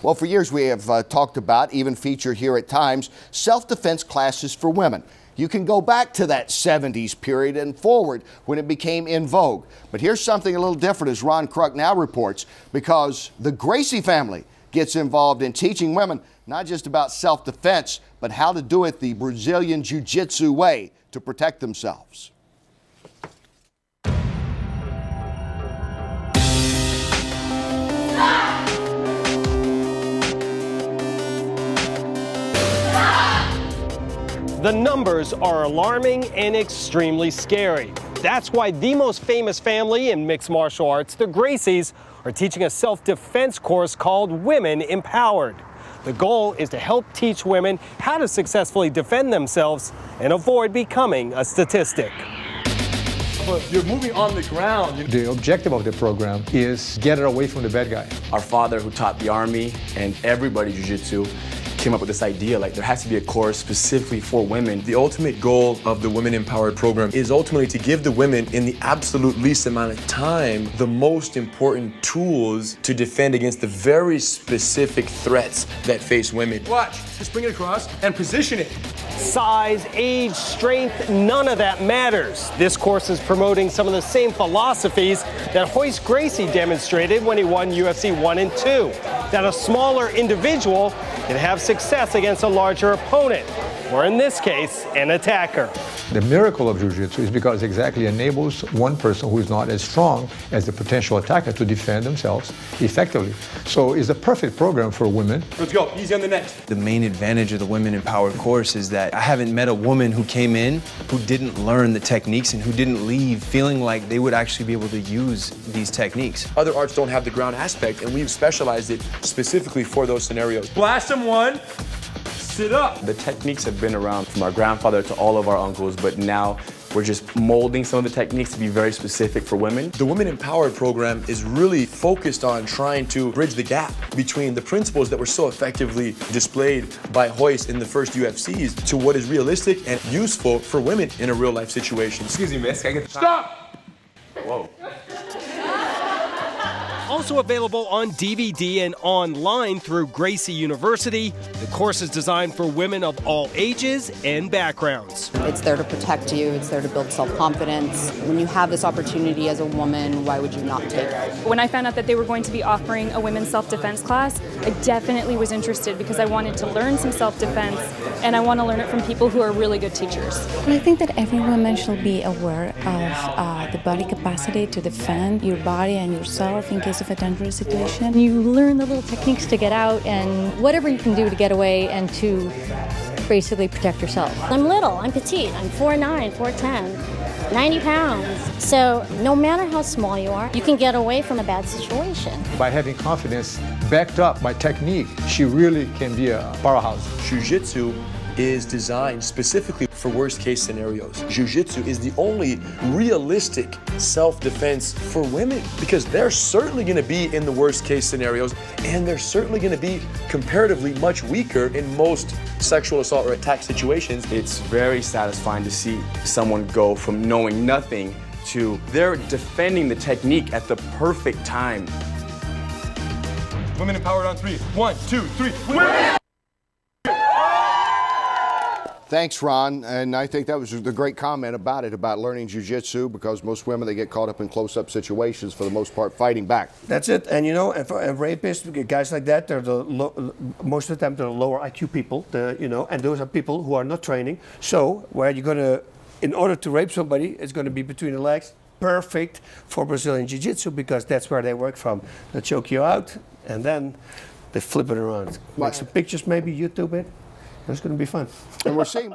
Well, for years we have talked about, even featured here at times, self-defense classes for women. You can go back to that 70s period and forward when it became in vogue. But here's something a little different, as Ron Kruk now reports, because the Gracie family gets involved in teaching women not just about self-defense, but how to do it the Brazilian Jiu-Jitsu way to protect themselves. The numbers are alarming and extremely scary. That's why the most famous family in mixed martial arts, the Gracies, are teaching a self-defense course called Women Empowered. The goal is to help teach women how to successfully defend themselves and avoid becoming a statistic. But you're moving on the ground. The objective of the program is get her away from the bad guy. Our father, who taught the Army and everybody Jiu-Jitsu, came up with this idea, like there has to be a course specifically for women. The ultimate goal of the Women Empowered program is ultimately to give the women in the absolute least amount of time the most important tools to defend against the very specific threats that face women. Watch, just bring it across and position it. Size, age, strength, none of that matters. This course is promoting some of the same philosophies that Royce Gracie demonstrated when he won UFC 1 and 2. That a smaller individual can have success against a larger opponent, or in this case, an attacker. The miracle of Jiu-Jitsu is because it exactly enables one person who is not as strong as the potential attacker to defend themselves effectively. So it's a perfect program for women. Let's go, easy on the neck. The main advantage of the Women Empowered course is that I haven't met a woman who came in who didn't learn the techniques and who didn't leave feeling like they would actually be able to use these techniques. Other arts don't have the ground aspect, and we've specialized it specifically for those scenarios. Blast him one. Sit up. The techniques have been around from our grandfather to all of our uncles, but now we're just molding some of the techniques to be very specific for women. The Women Empowered program is really focused on trying to bridge the gap between the principles that were so effectively displayed by Royce in the first UFCs to what is realistic and useful for women in a real life situation. Excuse me, miss, can I get the stop! Whoa. Also available on DVD and online through Gracie University, the course is designed for women of all ages and backgrounds. It's there to protect you, it's there to build self-confidence. When you have this opportunity as a woman, why would you not take it? When I found out that they were going to be offering a women's self-defense class, I definitely was interested because I wanted to learn some self-defense and I want to learn it from people who are really good teachers. I think that every woman should be aware of the body capacity to defend your body and yourself in case of a dangerous situation. You learn the little techniques to get out and whatever you can do to get away and to basically protect yourself. I'm little, I'm petite, I'm 4'9", 4'10", 90 pounds. So no matter how small you are, you can get away from a bad situation. By having confidence backed up by technique, she really can be a powerhouse. Jiu-Jitsu is designed specifically for worst case scenarios. Jiu-Jitsu is the only realistic self-defense for women because they're certainly going to be in the worst case scenarios and they're certainly going to be comparatively much weaker in most sexual assault or attack situations. It's very satisfying to see someone go from knowing nothing to they're defending the technique at the perfect time. Women Empowered on 3. 1, 2, 3. Women! Thanks, Ron, and I think that was the great comment about it, about learning jiu-jitsu, because most women, they get caught up in close-up situations, for the most part, fighting back. That's it, and you know, and for rapists, guys like that, they're most of the time they're lower IQ people, you know, and those are people who are not training. So, where you're gonna, in order to rape somebody, it's gonna be between the legs. Perfect for Brazilian Jiu-Jitsu, because that's where they work from. They choke you out, and then they flip it around. Make some pictures, maybe YouTube it. It's going to be fun. And we're seeing